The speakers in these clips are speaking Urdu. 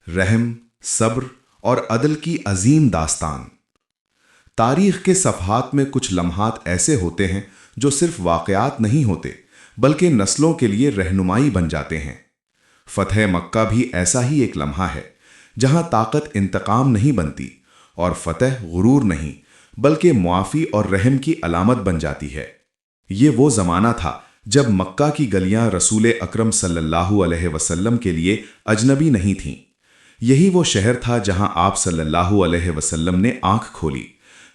رحم، صبر اور عدل کی عظیم داستان۔ تاریخ کے صفحات میں کچھ لمحات ایسے ہوتے ہیں جو صرف واقعات نہیں ہوتے بلکہ نسلوں کے لیے رہنمائی بن جاتے ہیں۔ فتح مکہ بھی ایسا ہی ایک لمحہ ہے جہاں طاقت انتقام نہیں بنتی اور فتح غرور نہیں بلکہ معافی اور رحم کی علامت بن جاتی ہے۔ یہ وہ زمانہ تھا جب مکہ کی گلیاں رسول اکرم صلی اللہ علیہ وسلم کے لیے اجنبی نہیں تھیں۔ یہی وہ شہر تھا جہاں آپ صلی اللہ علیہ وسلم نے آنکھ کھولی،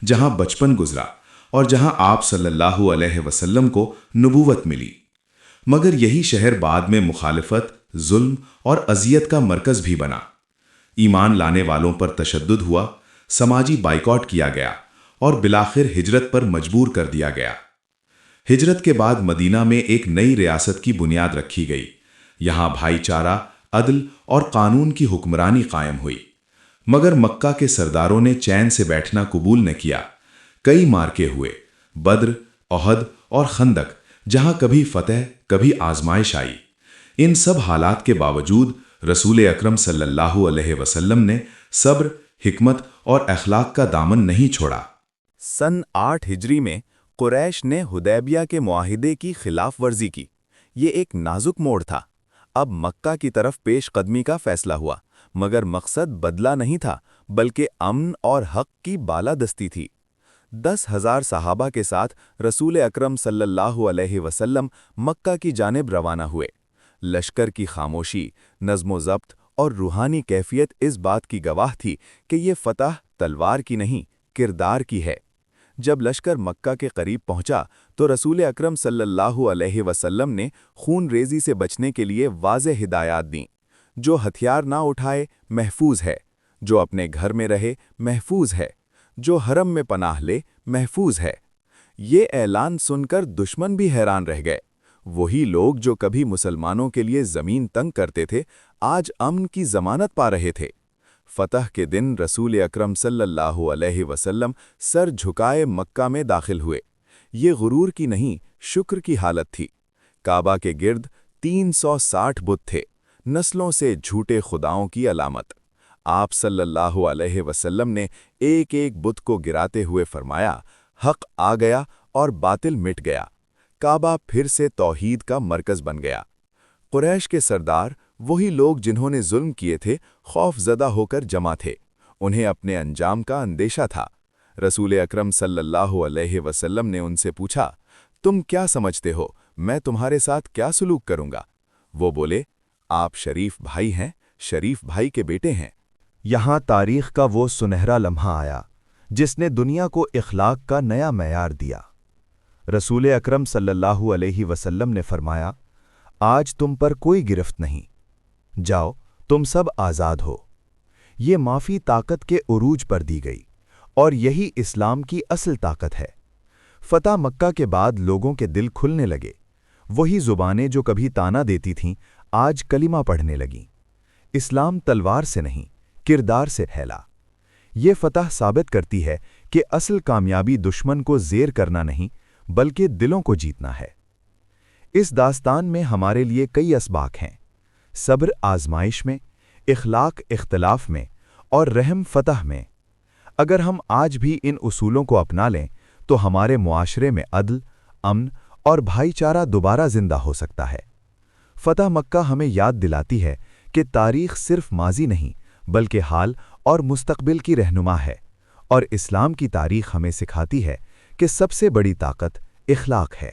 جہاں بچپن گزرا اور جہاں آپ صلی اللہ علیہ وسلم کو نبوت ملی۔ مگر یہی شہر بعد میں مخالفت، ظلم اور اذیت کا مرکز بھی بنا۔ ایمان لانے والوں پر تشدد ہوا، سماجی بائیکاٹ کیا گیا اور بالآخر ہجرت پر مجبور کر دیا گیا۔ ہجرت کے بعد مدینہ میں ایک نئی ریاست کی بنیاد رکھی گئی۔ یہاں بھائی چارہ، عدل اور قانون کی حکمرانی قائم ہوئی۔ مگر مکہ کے سرداروں نے چین سے بیٹھنا قبول نہ کیا۔ کئی مارکے ہوئے، بدر، احد اور خندق، جہاں کبھی فتح کبھی آزمائش آئی۔ ان سب حالات کے باوجود رسول اکرم صلی اللہ علیہ وسلم نے صبر، حکمت اور اخلاق کا دامن نہیں چھوڑا۔ سن 8 ہجری میں قریش نے حدیبیہ کے معاہدے کی خلاف ورزی کی۔ یہ ایک نازک موڑ تھا۔ اب مکہ کی طرف پیش قدمی کا فیصلہ ہوا، مگر مقصد بدلہ نہیں تھا بلکہ امن اور حق کی بالادستی تھی۔ 10,000 صحابہ کے ساتھ رسول اکرم صلی اللہ علیہ وسلم مکہ کی جانب روانہ ہوئے۔ لشکر کی خاموشی، نظم و ضبط اور روحانی کیفیت اس بات کی گواہ تھی کہ یہ فتح تلوار کی نہیں، کردار کی ہے۔ جب لشکر مکہ کے قریب پہنچا تو رسول اکرم صلی اللہ علیہ وسلم نے خون ریزی سے بچنے کے لیے واضح ہدایات دیں۔ جو ہتھیار نہ اٹھائے محفوظ ہے، جو اپنے گھر میں رہے محفوظ ہے، جو حرم میں پناہ لے محفوظ ہے۔ یہ اعلان سن کر دشمن بھی حیران رہ گئے۔ وہی لوگ جو کبھی مسلمانوں کے لیے زمین تنگ کرتے تھے، آج امن کی ضمانت پا رہے تھے۔ فتح کے دن رسول اکرم صلی اللہ علیہ وسلم سر جھکائے مکہ میں داخل ہوئے۔ یہ غرور کی نہیں، شکر کی حالت تھی۔ کعبہ کے گرد 360 بت تھے، نسلوں سے جھوٹے خداؤں کی علامت۔ آپ صلی اللہ علیہ وسلم نے ایک ایک بت کو گراتے ہوئے فرمایا، حق آ گیا اور باطل مٹ گیا۔ کعبہ پھر سے توحید کا مرکز بن گیا۔ قریش کے سردار، وہی لوگ جنہوں نے ظلم کیے تھے، خوف زدہ ہو کر جمع تھے۔ انہیں اپنے انجام کا اندیشہ تھا۔ رسول اکرم صلی اللہ علیہ وسلم نے ان سے پوچھا، تم کیا سمجھتے ہو میں تمہارے ساتھ کیا سلوک کروں گا؟ وہ بولے، آپ شریف بھائی ہیں، شریف بھائی کے بیٹے ہیں۔ یہاں تاریخ کا وہ سنہرا لمحہ آیا جس نے دنیا کو اخلاق کا نیا معیار دیا۔ رسول اکرم صلی اللہ علیہ وسلم نے فرمایا، آج تم پر کوئی گرفت نہیں، جاؤ تم سب آزاد ہو۔ یہ معافی طاقت کے عروج پر دی گئی، اور یہی اسلام کی اصل طاقت ہے۔ فتح مکہ کے بعد لوگوں کے دل کھلنے لگے۔ وہی زبانیں جو کبھی تانا دیتی تھیں، آج کلمہ پڑھنے لگیں۔ اسلام تلوار سے نہیں، کردار سے پھیلا۔ یہ فتح ثابت کرتی ہے کہ اصل کامیابی دشمن کو زیر کرنا نہیں بلکہ دلوں کو جیتنا ہے۔ اس داستان میں ہمارے لیے کئی اسباق ہیں: صبر آزمائش میں، اخلاق اختلاف میں، اور رحم فتح میں۔ اگر ہم آج بھی ان اصولوں کو اپنا لیں تو ہمارے معاشرے میں عدل، امن اور بھائی چارہ دوبارہ زندہ ہو سکتا ہے۔ فتح مکہ ہمیں یاد دلاتی ہے کہ تاریخ صرف ماضی نہیں بلکہ حال اور مستقبل کی رہنما ہے، اور اسلام کی تاریخ ہمیں سکھاتی ہے کہ سب سے بڑی طاقت اخلاق ہے۔